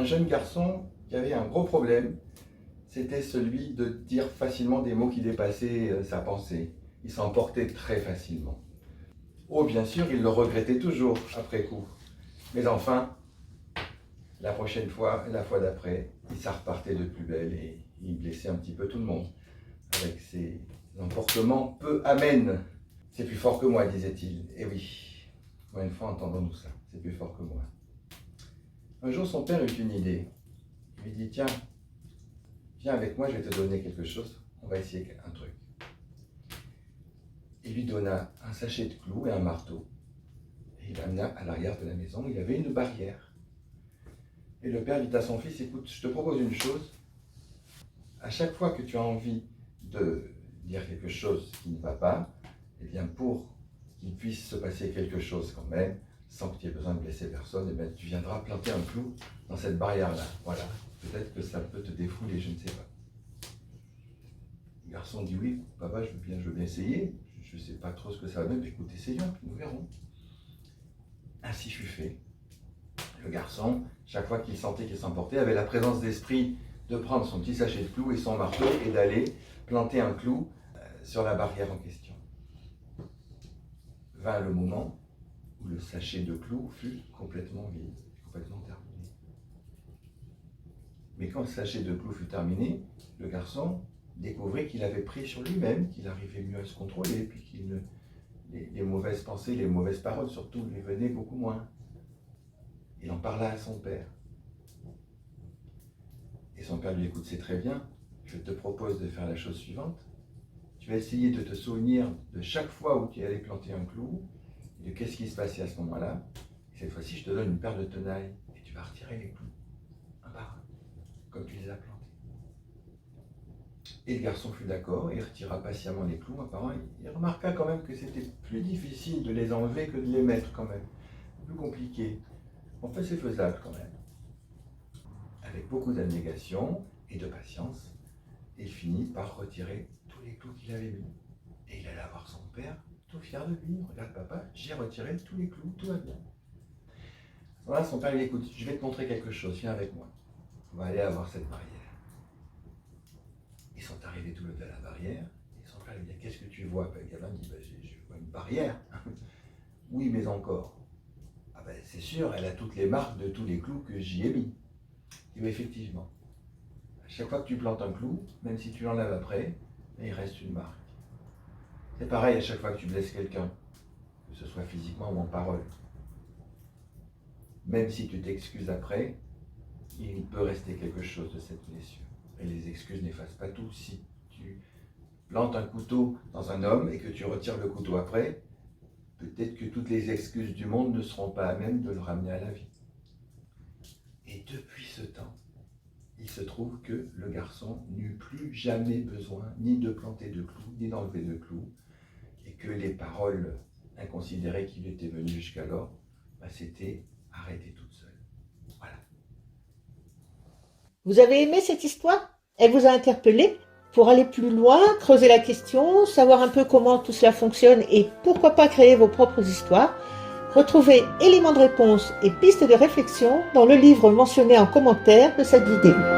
jeune garçon qui avait un gros problème, c'était celui de dire facilement des mots qui dépassaient sa pensée. Il s'emportait très facilement. Oh, bien sûr, il le regrettait toujours après coup. Mais enfin, la prochaine fois, la fois d'après, ça repartait de plus belle et il blessait un petit peu tout le monde avec ses emportements peu amènes. C'est plus fort que moi, disait-il. Et oui, combien de fois entendons-nous ça? C'est plus fort que moi. Un jour, son père eut une idée. Il lui dit, tiens, viens avec moi, je vais te donner quelque chose. On va essayer un truc. Il lui donna un sachet de clous et un marteau. Et il l'amena à l'arrière de la maison. Il y avait une barrière. Et le père dit à son fils, écoute, je te propose une chose. À chaque fois que tu as envie de dire quelque chose qui ne va pas, eh bien pour qu'il puisse se passer quelque chose quand même, sans que tu aies besoin de blesser personne, eh bien tu viendras planter un clou dans cette barrière-là. Voilà, peut-être que ça peut te défouler, je ne sais pas. Le garçon dit oui, papa, je veux bien essayer. Je ne sais pas trop ce que ça va donner, mais écoute, essayons, nous verrons. Ainsi fut fait. Le garçon, chaque fois qu'il sentait qu'il s'emportait, avait la présence d'esprit de prendre son petit sachet de clous et son marteau et d'aller planter un clou sur la barrière en question. Vint le moment où le sachet de clous fut complètement vide, complètement terminé. Mais quand le sachet de clous fut terminé, le garçon découvrit qu'il avait pris sur lui-même, qu'il arrivait mieux à se contrôler, puis les mauvaises pensées, les mauvaises paroles surtout, lui venaient beaucoup moins. Il en parla à son père. Et son père lui dit, écoute, c'est très bien, je te propose de faire la chose suivante. Tu vas essayer de te souvenir de chaque fois où tu allais planter un clou, et de qu'est-ce qui se passait à ce moment-là. Et cette fois-ci, je te donne une paire de tenailles, et tu vas retirer les clous, un par un, comme tu les as plantés. Et le garçon fut d'accord, et il retira patiemment les clous, un par un. Il remarqua quand même que c'était plus difficile de les enlever que de les mettre quand même. Plus compliqué. En fait, c'est faisable quand même. Avec beaucoup d'abnégation et de patience, il finit par retirer tous les clous qu'il avait mis. Et il alla voir son père, tout fier de lui. Regarde papa, j'ai retiré tous les clous, tout va bien. Voilà, son père lui dit, écoute, je vais te montrer quelque chose, viens avec moi. On va aller avoir cette barrière. Ils sont arrivés tous les deux à la barrière, et son père lui dit, qu'est-ce que tu vois? Le gamin dit, je vois une barrière. Oui, mais encore. Ah ben, c'est sûr, elle a toutes les marques de tous les clous que j'y ai mis. Et bien, effectivement, à chaque fois que tu plantes un clou, même si tu l'enlèves après, il reste une marque. C'est pareil à chaque fois que tu blesses quelqu'un, que ce soit physiquement ou en parole. Même si tu t'excuses après, il peut rester quelque chose de cette blessure. Et les excuses n'effacent pas tout. Si tu plantes un couteau dans un homme et que tu retires le couteau après, peut-être que toutes les excuses du monde ne seront pas à même de le ramener à la vie. Et depuis ce temps, il se trouve que le garçon n'eut plus jamais besoin ni de planter de clous, ni d'enlever de clous, et que les paroles inconsidérées qui lui étaient venues jusqu'alors, s'étaient arrêtées toutes seules. Voilà. Vous avez aimé cette histoire? Elle vous a interpellé? Pour aller plus loin, creuser la question, savoir un peu comment tout cela fonctionne et pourquoi pas créer vos propres histoires, retrouvez éléments de réponse et pistes de réflexion dans le livre mentionné en commentaire de cette vidéo.